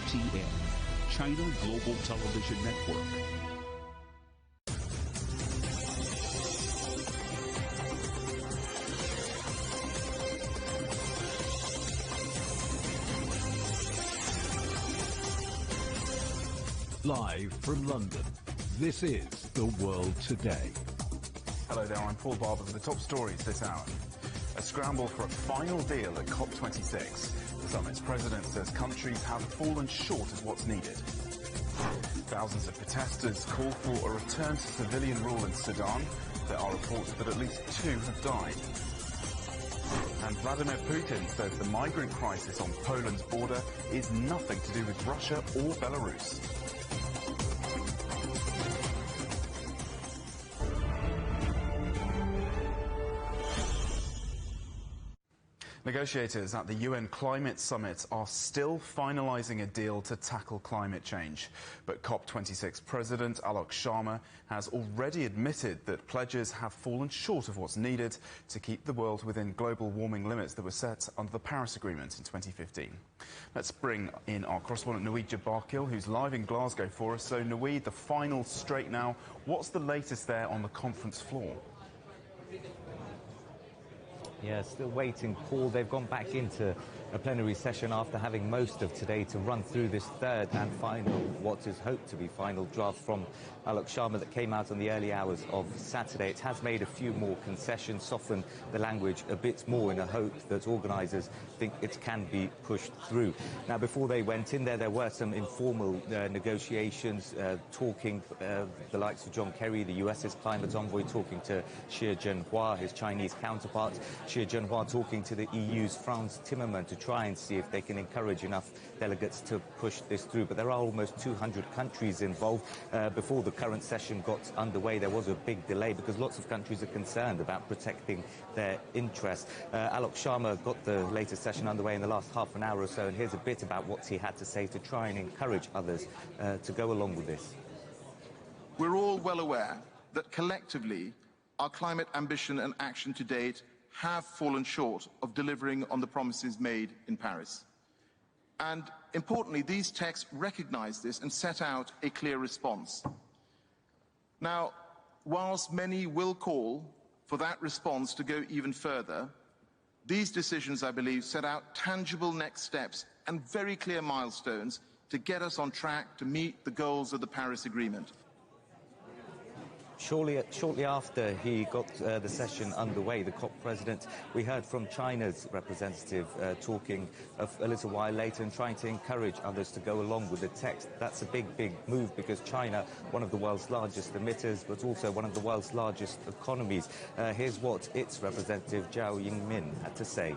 CGTN, China Global Television Network. Live from London, this is The World Today. Hello there, I'm Paul Barber with the top stories this hour. A scramble for a final deal at COP26. The summit's president says countries have fallen short of what's needed. Thousands of protesters call for a return to civilian rule in Sudan. There are reports that at least 2 have died. And Vladimir Putin says the migrant crisis on Poland's border is nothing to do with Russia or Belarus. Negotiators at the UN Climate Summit are still finalising a deal to tackle climate change. But COP26 President Alok Sharma has already admitted that pledges have fallen short of what's needed to keep the world within global warming limits that were set under the Paris Agreement in 2015. Let's bring in our correspondent Naweed Jabarkil, who's live in Glasgow for us. So Naweed, the final straight now. What's the latest there on the conference floor? Yeah, still waiting, Paul. They've gone back into a plenary session after having most of today to run through this third and final, what is hoped to be final draft from Alok Sharma that came out on the early hours of Saturday. It has made a few more concessions, softened the language a bit more in a hope that organisers think it can be pushed through. Now, before they went in there were some informal negotiations, talking the likes of John Kerry, the US's climate envoy, talking to Xie Zhenhua, his Chinese counterpart. Xie Zhenhua talking to the EU's Frans Timmermans to try and see if they can encourage enough delegates to push this through. But there are almost 200 countries involved. Before the current session got underway, there was a big delay because lots of countries are concerned about protecting their interests. Alok Sharma got the latest session underway in the last half an hour or so, and here's a bit about what he had to say to try and encourage others to go along with this. We're all well aware that collectively our climate ambition and action to date have fallen short of delivering on the promises made in Paris. And importantly, these texts recognise this and set out a clear response. Now, whilst many will call for that response to go even further, these decisions, I believe, set out tangible next steps and very clear milestones to get us on track to meet the goals of the Paris Agreement. Shortly after he got the session underway, the COP president, we heard from China's representative talking a little while later and trying to encourage others to go along with the text. That's a big move because China, one of the world's largest emitters, but also one of the world's largest economies. Here's what its representative, Zhao Yingmin, had to say.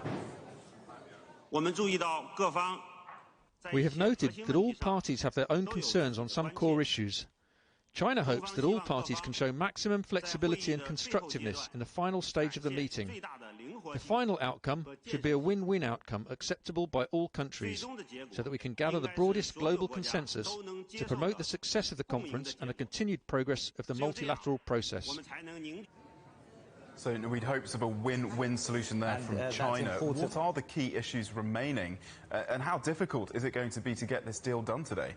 We have noted that all parties have their own concerns on some core issues. China hopes that all parties can show maximum flexibility and constructiveness in the final stage of the meeting. The final outcome should be a win-win outcome acceptable by all countries, so that we can gather the broadest global consensus to promote the success of the conference and the continued progress of the multilateral process. So we'd hopes of a win-win solution there from China. What are the key issues remaining, and how difficult is it going to be to get this deal done today?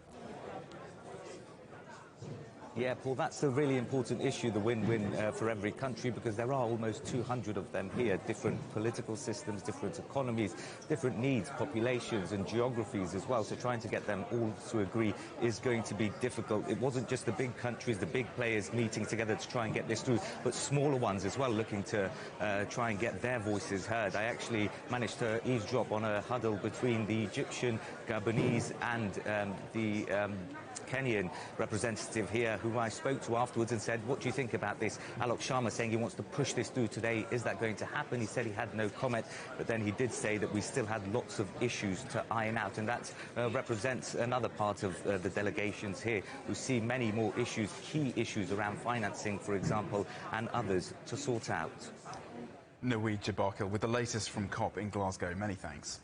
Yeah, Paul, that's a really important issue, the win-win for every country, because there are almost 200 of them here, different political systems, different economies, different needs, populations and geographies as well. So trying to get them all to agree is going to be difficult. It wasn't just the big countries, the big players meeting together to try and get this through, but smaller ones as well looking to try and get their voices heard. I actually managed to eavesdrop on a huddle between the Egyptian, Gabonese and the Kenyan representative here, who I spoke to afterwards and said, what do you think about this? Alok Sharma saying he wants to push this through today. Is that going to happen? He said he had no comment, but then he did say that we still had lots of issues to iron out, and that represents another part of the delegations here who see many more issues, key issues around financing, for example, and others to sort out. Naweed Jabarkil with the latest from COP in Glasgow. Many thanks.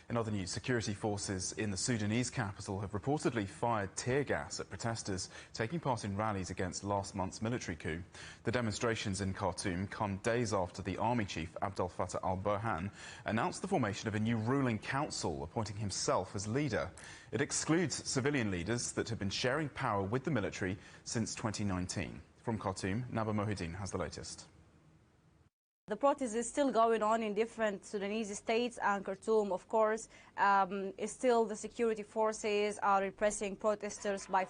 In other news, security forces in the Sudanese capital have reportedly fired tear gas at protesters taking part in rallies against last month's military coup. The demonstrations in Khartoum come days after the army chief, Abdel Fattah al-Burhan, announced the formation of a new ruling council, appointing himself as leader. It excludes civilian leaders that have been sharing power with the military since 2019. From Khartoum, Naba Mohideen has the latest. The protest is still going on in different Sudanese states, and Khartoum, of course, is still the security forces are repressing protesters by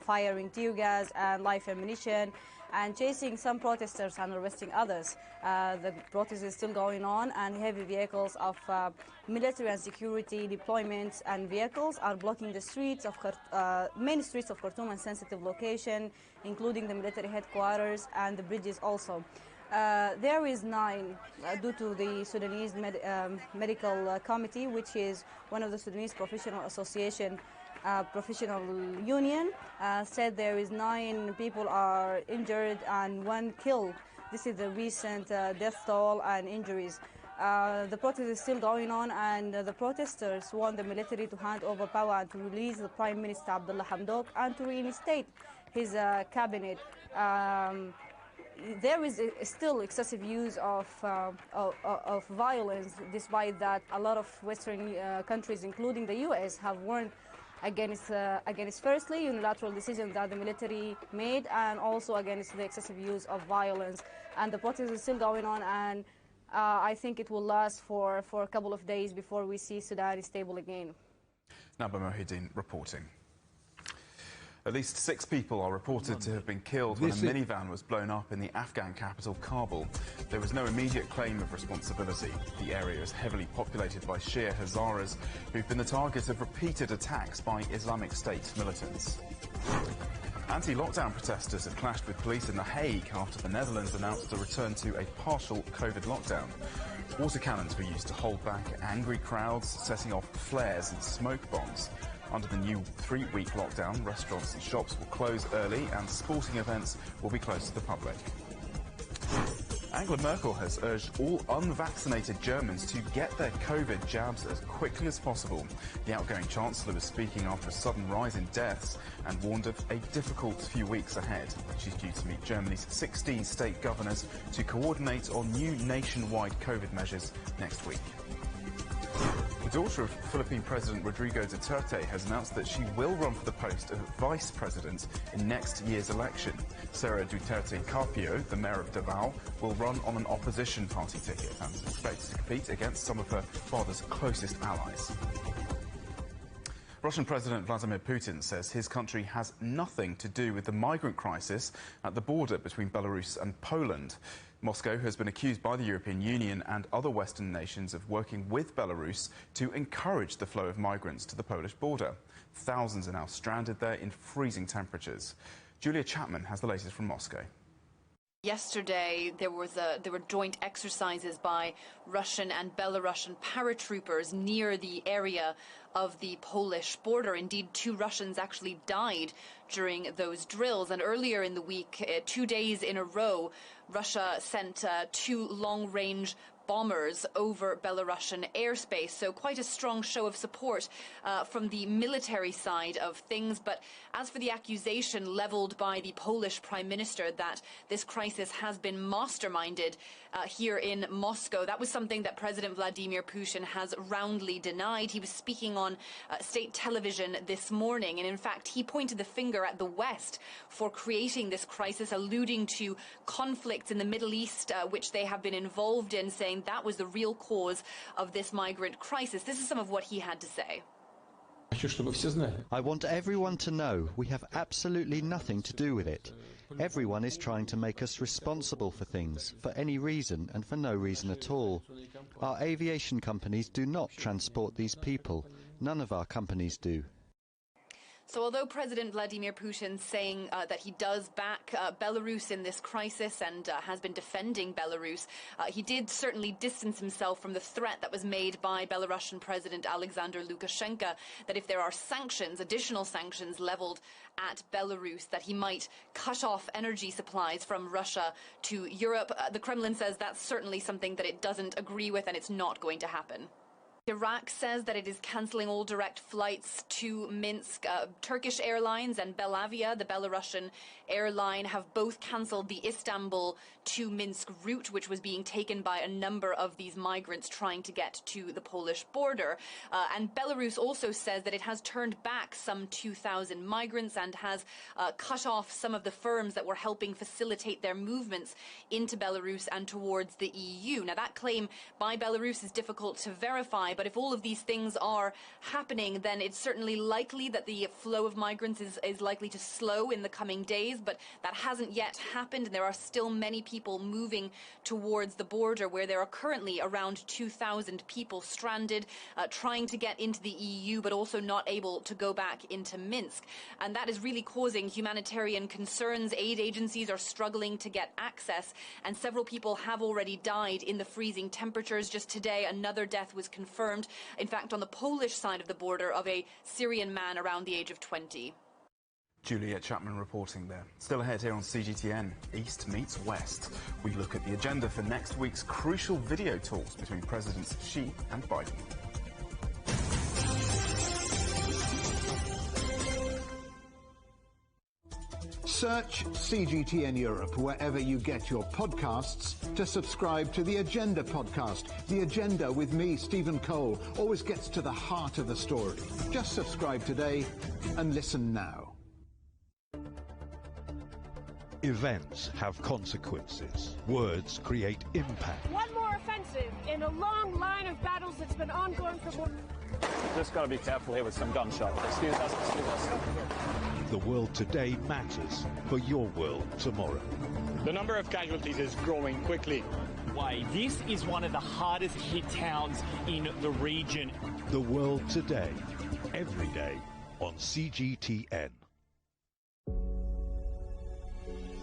firing tear gas and live ammunition and chasing some protesters and arresting others. The protest is still going on, and heavy vehicles of military and security deployments and vehicles are blocking the streets of main streets of Khartoum and sensitive location, including the military headquarters and the bridges also. There is 9 due to the Sudanese Medical Committee, which is one of the Sudanese professional association, professional union, said there is 9 people are injured and 1 killed. This is the recent death toll and injuries. The protest is still going on, and the protesters want the military to hand over power and to release the Prime Minister Abdullah Hamdok and to reinstate his cabinet. There is still excessive use of violence, despite that a lot of Western countries, including the U.S., have warned against firstly unilateral decisions that the military made, and also against the excessive use of violence. And the protest is still going on, and I think it will last for a couple of days before we see Sudan stable again. Naba Mohideen reporting. At least 6 people are reported to have been killed when a minivan was blown up in the Afghan capital, Kabul. There was no immediate claim of responsibility. The area is heavily populated by Shia Hazaras, who've been the target of repeated attacks by Islamic State militants. Anti-lockdown protesters have clashed with police in The Hague after the Netherlands announced a return to a partial COVID lockdown. Water cannons were used to hold back angry crowds, setting off flares and smoke bombs. Under the new 3-week lockdown, restaurants and shops will close early and sporting events will be closed to the public. Angela Merkel has urged all unvaccinated Germans to get their COVID jabs as quickly as possible. The outgoing Chancellor was speaking after a sudden rise in deaths and warned of a difficult few weeks ahead. She's due to meet Germany's 16 state governors to coordinate on new nationwide COVID measures next week. The daughter of Philippine President Rodrigo Duterte has announced that she will run for the post of vice president in next year's election. Sara Duterte Carpio, the mayor of Davao, will run on an opposition party ticket and is expected to compete against some of her father's closest allies. Russian President Vladimir Putin says his country has nothing to do with the migrant crisis at the border between Belarus and Poland. Moscow has been accused by the European Union and other Western nations of working with Belarus to encourage the flow of migrants to the Polish border. Thousands are now stranded there in freezing temperatures. Julia Chapman has the latest from Moscow. Yesterday, there were joint exercises by Russian and Belarusian paratroopers near the area of the Polish border. Indeed, 2 Russians actually died during those drills. And earlier in the week, 2 days in a row, Russia sent 2 long-range bombers over Belarusian airspace. So quite a strong show of support from the military side of things. But as for the accusation leveled by the Polish Prime Minister that this crisis has been masterminded here in Moscow, that was something that President Vladimir Putin has roundly denied. He was speaking on state television this morning, and in fact he pointed the finger at the West for creating this crisis, alluding to conflicts in the Middle East which they have been involved in, saying that was the real cause of this migrant crisis. This is some of what he had to say. I want everyone to know we have absolutely nothing to do with it. Everyone is trying to make us responsible for things, for any reason and for no reason at all. Our aviation companies do not transport these people. None of our companies do. So although President Vladimir Putin saying that he does back Belarus in this crisis and has been defending Belarus, he did certainly distance himself from the threat that was made by Belarusian President Alexander Lukashenko that if there are sanctions, additional sanctions leveled at Belarus, that he might cut off energy supplies from Russia to Europe. The Kremlin says that's certainly something that it doesn't agree with and it's not going to happen. Iraq says that it is cancelling all direct flights to Minsk. Turkish Airlines and Belavia, the Belarusian airline, have both cancelled the Istanbul to Minsk route, which was being taken by a number of these migrants trying to get to the Polish border. And Belarus also says that it has turned back some 2,000 migrants and has cut off some of the firms that were helping facilitate their movements into Belarus and towards the EU. Now, that claim by Belarus is difficult to verify, but if all of these things are happening, then it's certainly likely that the flow of migrants is likely to slow in the coming days, but that hasn't yet happened, and there are still many people moving towards the border, where there are currently around 2,000 people stranded, trying to get into the EU, but also not able to go back into Minsk. And that is really causing humanitarian concerns. Aid agencies are struggling to get access, and several people have already died in the freezing temperatures. Just today, another death was confirmed, in fact, on the Polish side of the border, of a Syrian man around the age of 20. Juliet Chapman reporting there. Still ahead here on CGTN, East meets West. We look at the agenda for next week's crucial video talks between Presidents Xi and Biden. Search CGTN Europe wherever you get your podcasts to subscribe to The Agenda podcast. The Agenda with me, Stephen Cole, always gets to the heart of the story. Just subscribe today and listen now. Events have consequences. Words create impact. One more offensive in a long line of battles that's been ongoing for more... Just got to be careful here with some gunshots. Excuse us, excuse us. The world today matters for your world tomorrow. The number of casualties is growing quickly. Why, this is one of the hardest hit towns in the region. The world today, every day on CGTN.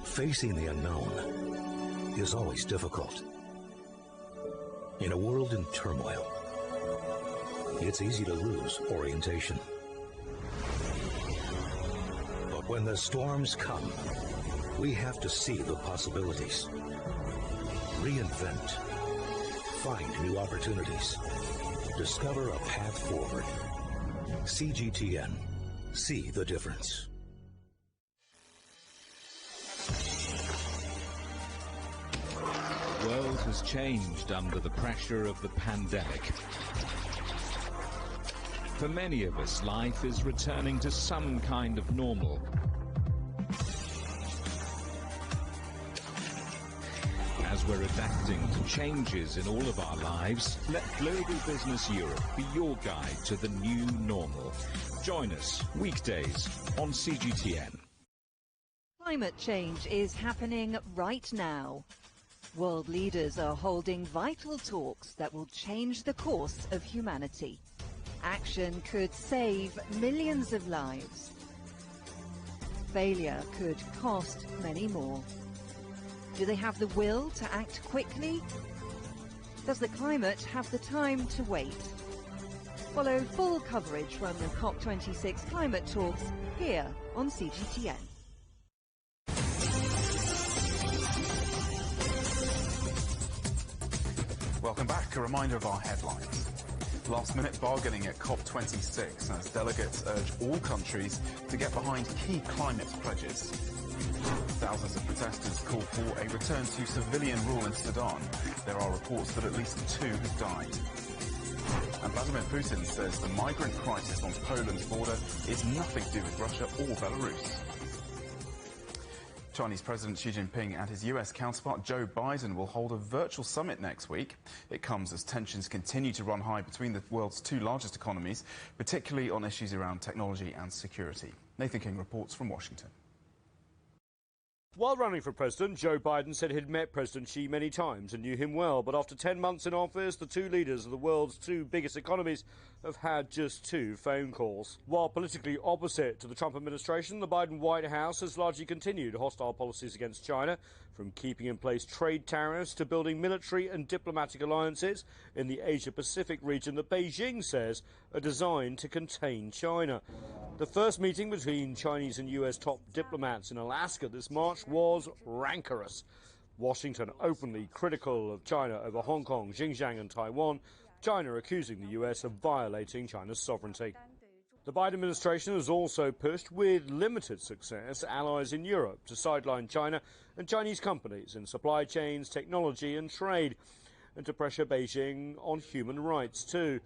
Facing the unknown is always difficult. In a world in turmoil, it's easy to lose orientation. But when the storms come, we have to see the possibilities. Reinvent. Find new opportunities. Discover a path forward. CGTN. See the difference. The world has changed under the pressure of the pandemic. For many of us, life is returning to some kind of normal. As we're adapting to changes in all of our lives, let Global Business Europe be your guide to the new normal. Join us weekdays on CGTN. Climate change is happening right now. World leaders are holding vital talks that will change the course of humanity. Action could save millions of lives. Failure could cost many more. Do they have the will to act quickly? Does the climate have the time to wait? Follow full coverage from the COP26 climate talks here on CGTN. Welcome back. A reminder of our headlines. Last-minute bargaining at COP26 as delegates urge all countries to get behind key climate pledges. Thousands of protesters call for a return to civilian rule in Sudan. There are reports that at least 2 have died. And Vladimir Putin says the migrant crisis on Poland's border is nothing to do with Russia or Belarus. Chinese President Xi Jinping and his US counterpart Joe Biden will hold a virtual summit next week. It comes as tensions continue to run high between the world's 2 largest economies, particularly on issues around technology and security. Nathan King reports from Washington. While running for president, Joe Biden said he'd met President Xi many times and knew him well. But after 10 months in office, the 2 leaders of the world's 2 biggest economies have had just 2 phone calls. While politically opposite to the Trump administration, the Biden White House has largely continued hostile policies against China, from keeping in place trade tariffs to building military and diplomatic alliances in the Asia-Pacific region that Beijing says are designed to contain China. The first meeting between Chinese and US top diplomats in Alaska this March was rancorous. Washington openly critical of China over Hong Kong, Xinjiang and Taiwan. China accusing the US of violating China's sovereignty. The Biden administration has also pushed, with limited success, allies in Europe to sideline China and Chinese companies in supply chains, technology and trade, and to pressure Beijing on human rights too.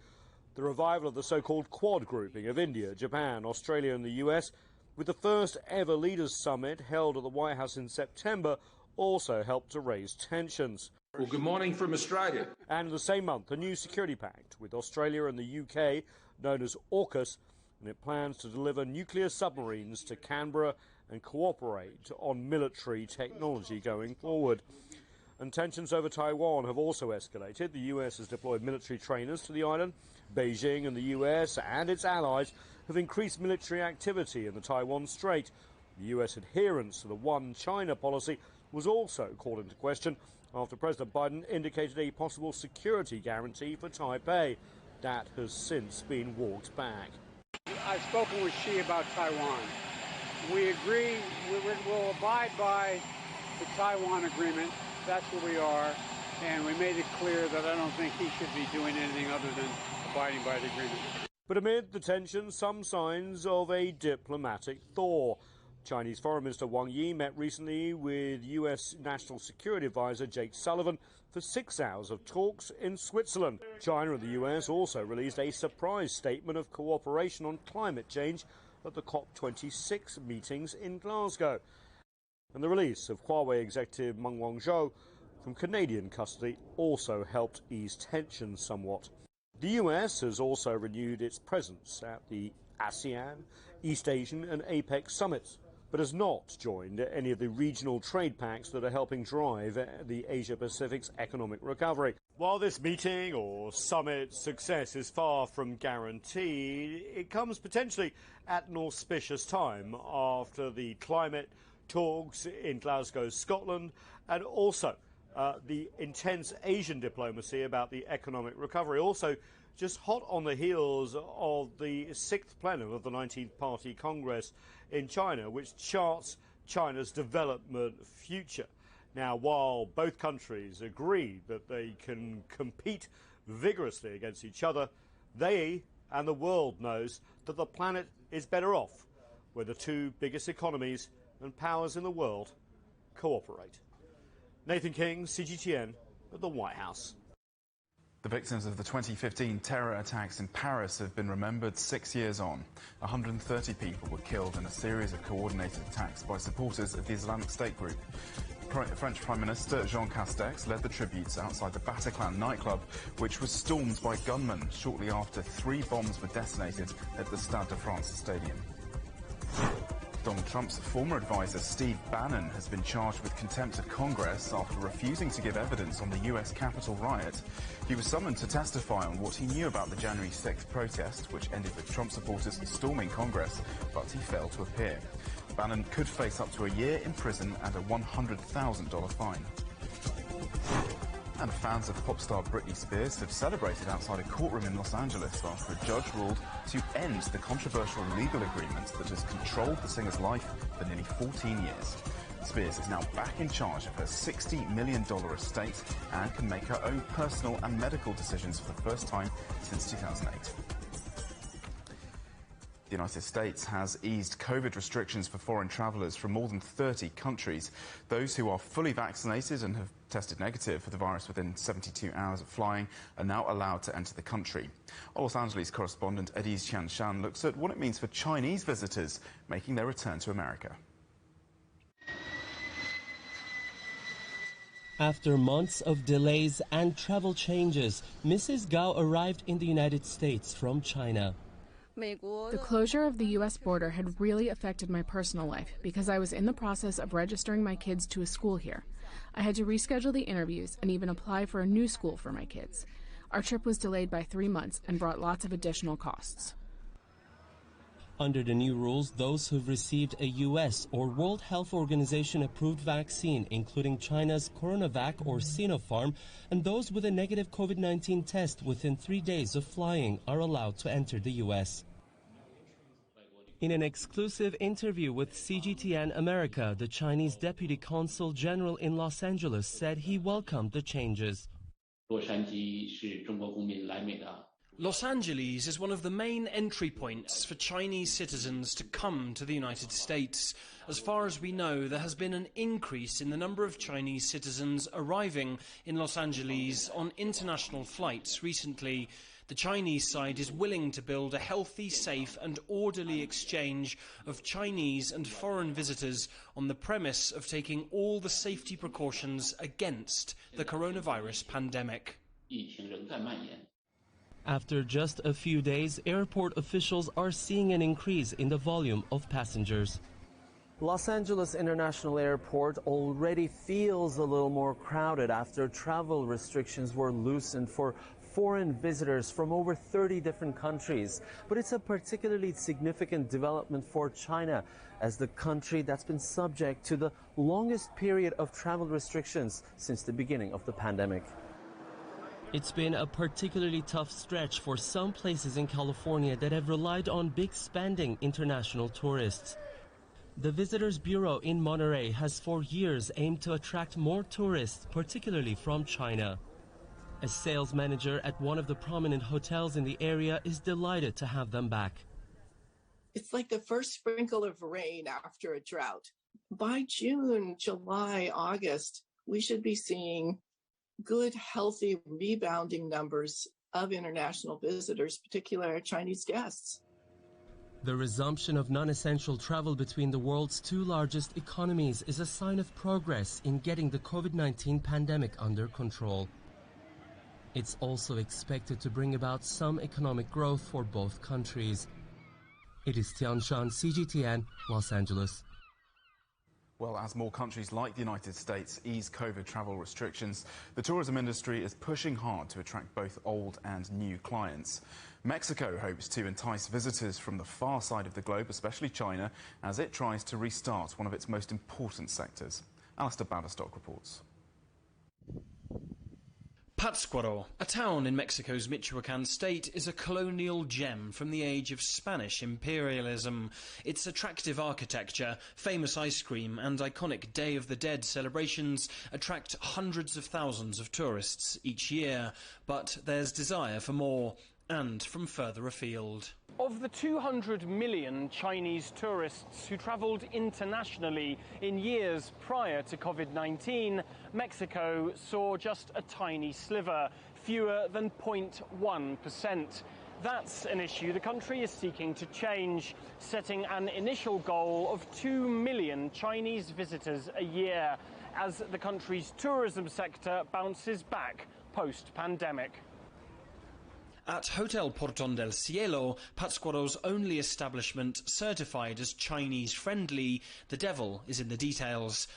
The revival of the so-called Quad grouping of India, Japan, Australia and the US, with the first ever Leaders Summit held at the White House in September, also helped to raise tensions. Well, good morning from Australia. And in the same month, a new security pact with Australia and the UK, known as AUKUS, and it plans to deliver nuclear submarines to Canberra and cooperate on military technology going forward. And tensions over Taiwan have also escalated. The US has deployed military trainers to the island. Beijing and the US and its allies have increased military activity in the Taiwan Strait. The US adherence to the One China policy was also called into question after President Biden indicated a possible security guarantee for Taipei. That has since been walked back. I've spoken with Xi about Taiwan. We agree we'll abide by the Taiwan agreement. That's where we are. And we made it clear that I don't think he should be doing anything other than abiding by the agreement. But amid the tension, some signs of a diplomatic thaw. Chinese Foreign Minister Wang Yi met recently with US National Security Advisor Jake Sullivan for 6 hours of talks in Switzerland. China and the US also released a surprise statement of cooperation on climate change at the COP26 meetings in Glasgow. And the release of Huawei executive Meng Wanzhou from Canadian custody also helped ease tensions somewhat. The US has also renewed its presence at the ASEAN, East Asian and APEC summits, but has not joined any of the regional trade pacts that are helping drive the Asia-Pacific's economic recovery. While this meeting or summit success is far from guaranteed, it comes potentially at an auspicious time after the climate talks in Glasgow, Scotland, and also the intense Asian diplomacy about the economic recovery. Also, just hot on the heels of the 6th plenum of the 19th Party Congress in China, which charts China's development future. Now, while both countries agree that they can compete vigorously against each other, they and the world knows that the planet is better off where the two biggest economies and powers in the world cooperate. Nathan King, CGTN, at the White House. The victims of the 2015 terror attacks in Paris have been remembered 6 years on. 130 people were killed in a series of coordinated attacks by supporters of the Islamic State group. French Prime Minister Jean Castex led the tributes outside the Bataclan nightclub, which was stormed by gunmen shortly after 3 bombs were detonated at the Stade de France stadium. Donald Trump's former advisor, Steve Bannon, has been charged with contempt of Congress after refusing to give evidence on the U.S. Capitol riot. He was summoned to testify on what he knew about the January 6th protest, which ended with Trump supporters storming Congress, but he failed to appear. Bannon could face up to a year in prison and a $100,000 fine. And fans of pop star Britney Spears have celebrated outside a courtroom in Los Angeles after a judge ruled to end the controversial legal agreement that has controlled the singer's life for nearly 14 years. Spears is now back in charge of her $60 million estate and can make her own personal and medical decisions for the first time since 2008. The United States has eased COVID restrictions for foreign travellers from more than 30 countries. Those who are fully vaccinated and have tested negative for the virus within 72 hours of flying are now allowed to enter the country. Our Los Angeles correspondent Eddie Qianshan looks at what it means for Chinese visitors making their return to America. After months of delays and travel changes, Mrs. Gao arrived in the United States from China. The closure of the U.S. border had really affected my personal life because I was in the process of registering my kids to a school here. I had to reschedule the interviews and even apply for a new school for my kids. Our trip was delayed by 3 months and brought lots of additional costs. Under the new rules, those who've received a U.S. or World Health Organization approved vaccine, including China's CoronaVac or Sinopharm, and those with a negative COVID-19 test within 3 days of flying are allowed to enter the U.S. In an exclusive interview with CGTN America, the Chinese Deputy Consul General in Los Angeles said he welcomed the changes. Los Angeles is one of the main entry points for Chinese citizens to come to the United States. As far as we know, there has been an increase in the number of Chinese citizens arriving in Los Angeles on international flights recently. The Chinese side is willing to build a healthy, safe and orderly exchange of Chinese and foreign visitors on the premise of taking all the safety precautions against the coronavirus pandemic. After just a few days, airport officials are seeing an increase in the volume of passengers. Los Angeles International Airport already feels a little more crowded after travel restrictions were loosened for foreign visitors from over 30 different countries. But it's a particularly significant development for China, as the country that's been subject to the longest period of travel restrictions since the beginning of the pandemic. It's been a particularly tough stretch for some places in California that have relied on big spending international tourists. The Visitors Bureau in Monterey has for years aimed to attract more tourists, particularly from China. A sales manager at one of the prominent hotels in the area is delighted to have them back. It's like the first sprinkle of rain after a drought. By June, July, August, we should be seeing good, healthy, rebounding numbers of international visitors, particularly our Chinese guests. The resumption of non-essential travel between the world's two largest economies is a sign of progress in getting the COVID-19 pandemic under control. It's also expected to bring about some economic growth for both countries. It is Tianshan, CGTN, Los Angeles. Well, as more countries like the United States ease COVID travel restrictions, the tourism industry is pushing hard to attract both old and new clients. Mexico hopes to entice visitors from the far side of the globe, especially China, as it tries to restart one of its most important sectors. Alistair Baverstock reports. Pátzcuaro, a town in Mexico's Michoacán state, is a colonial gem from the age of Spanish imperialism. Its attractive architecture, famous ice cream and iconic Day of the Dead celebrations attract hundreds of thousands of tourists each year. But there's desire for more, and from further afield. Of the 200 million Chinese tourists who travelled internationally in years prior to COVID-19, Mexico saw just a tiny sliver, fewer than 0.1%. That's an issue the country is seeking to change, setting an initial goal of 2 million Chinese visitors a year, as the country's tourism sector bounces back post-pandemic. At Hotel Portón del Cielo, Pátzcuaro's only establishment certified as Chinese-friendly, the devil is in the details.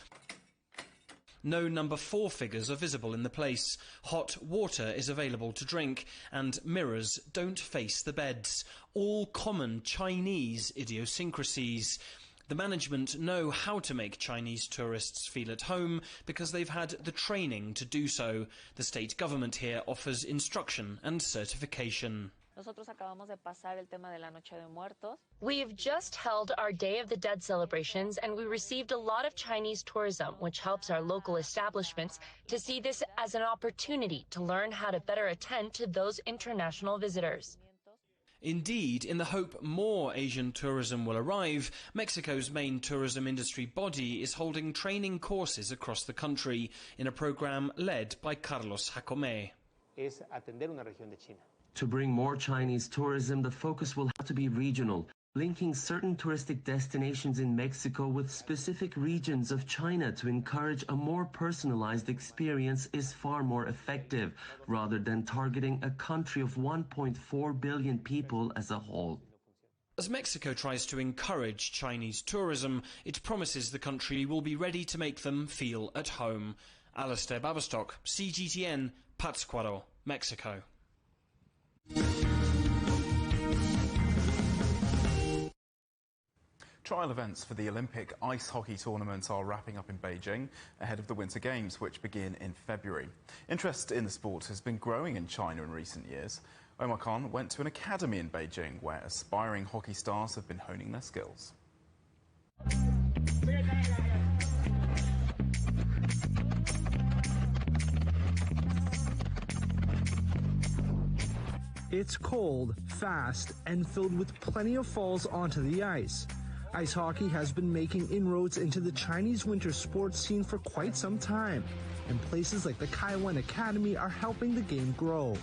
No number 4 figures are visible in the place. Hot water is available to drink, and mirrors don't face the beds. All common Chinese idiosyncrasies. The management know how to make Chinese tourists feel at home because they've had the training to do so. The state government here offers instruction and certification. We've just held our Day of the Dead celebrations, and we received a lot of Chinese tourism, which helps our local establishments to see this as an opportunity to learn how to better attend to those international visitors. Indeed, in the hope more Asian tourism will arrive, Mexico's main tourism industry body is holding training courses across the country in a program led by Carlos Jacome. To bring more Chinese tourism, the focus will have to be regional, linking certain touristic destinations in Mexico with specific regions of China to encourage a more personalized experience is far more effective, rather than targeting a country of 1.4 billion people as a whole. As Mexico tries to encourage Chinese tourism, it promises the country will be ready to make them feel at home. Alistair Baverstock, CGTN, Pátzcuaro, Mexico. Trial events for the Olympic ice hockey tournament are wrapping up in Beijing ahead of the Winter Games, which begin in February. Interest in the sport has been growing in China in recent years. Omar Khan went to an academy in Beijing where aspiring hockey stars have been honing their skills. It's cold, fast, and filled with plenty of falls onto the ice. Ice hockey has been making inroads into the Chinese winter sports scene for quite some time, and places like the Kaiwan Academy are helping the game grow.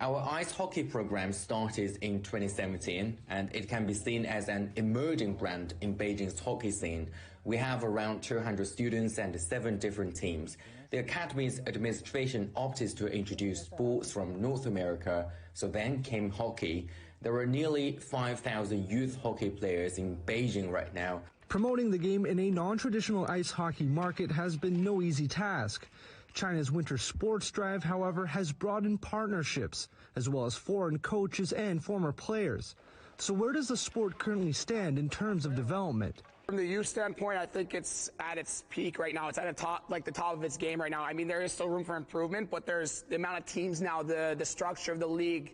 Our ice hockey program started in 2017, and it can be seen as an emerging brand in Beijing's hockey scene. We have around 200 students and 7 different teams. The academy's administration opted to introduce sports from North America, so then came hockey. There are nearly 5,000 youth hockey players in Beijing right now. Promoting the game in a non-traditional ice hockey market has been no easy task. China's winter sports drive, however, has broadened partnerships, as well as foreign coaches and former players. So where does the sport currently stand in terms of development? From the youth standpoint, I think it's at its peak right now. It's at the top of its game right now. I mean, there is still room for improvement, but there's the amount of teams now, the structure of the league,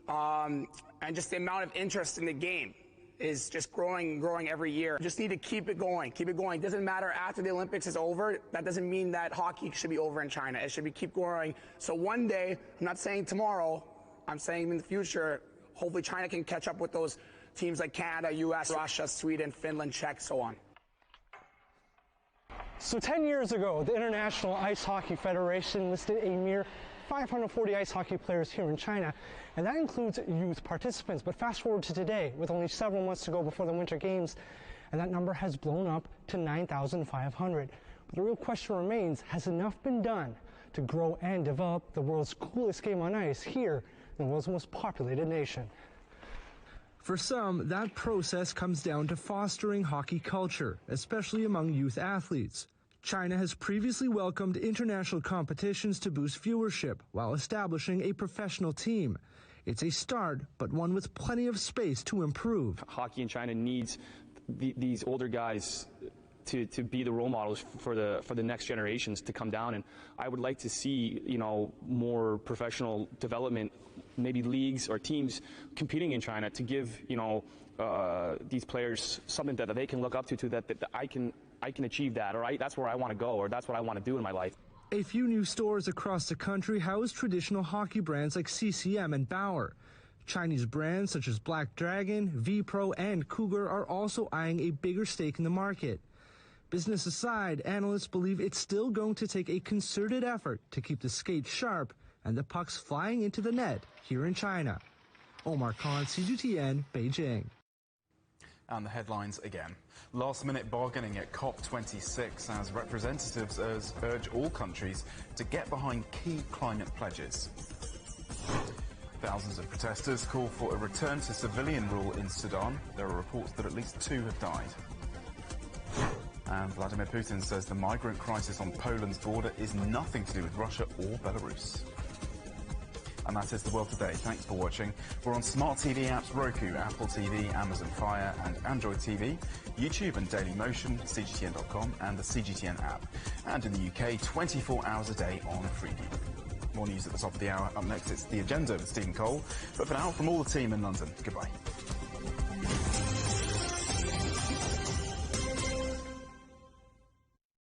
and just the amount of interest in the game is just growing every year. Just need to keep it going. It doesn't matter after the Olympics is over. That doesn't mean that hockey should be over in China. It should keep growing. So one day, I'm not saying tomorrow, I'm saying in the future, hopefully China can catch up with those teams like Canada, US, Russia, Sweden, Finland, Czech, so on. So 10 years ago, the International Ice Hockey Federation listed a mere 540 ice hockey players here in China, and that includes youth participants. But fast forward to today, with only several months to go before the Winter Games, and that number has blown up to 9,500. But the real question remains, has enough been done to grow and develop the world's coolest game on ice here in the world's most populated nation? For some, that process comes down to fostering hockey culture, especially among youth athletes. China has previously welcomed international competitions to boost viewership while establishing a professional team. It's a start, but one with plenty of space to improve. Hockey in China needs these older guys to be the role models for the next generations to come down, and I would like to see, you know, more professional development, maybe leagues or teams competing in China to give, you know, these players something that they can look up to that I can achieve that, or that's where I want to go, or that's what I want to do in my life. A few new stores across the country house traditional hockey brands like CCM and Bauer. Chinese brands such as Black Dragon, V-Pro, and Cougar are also eyeing a bigger stake in the market. Business aside, analysts believe it's still going to take a concerted effort to keep the skates sharp and the pucks flying into the net here in China. Omar Khan, CGTN, Beijing. And the headlines again. Last-minute bargaining at COP26 as representatives urge all countries to get behind key climate pledges. Thousands of protesters call for a return to civilian rule in Sudan. There are reports that at least 2 have died. And Vladimir Putin says the migrant crisis on Poland's border is nothing to do with Russia or Belarus. And that is The World Today. Thanks for watching. We're on smart TV apps Roku, Apple TV, Amazon Fire and Android TV, YouTube and Dailymotion, CGTN.com and the CGTN app. And in the UK, 24 hours a day on Freeview. More news at the top of the hour. Up next, it's The Agenda with Stephen Cole. But for now, from all the team in London, goodbye.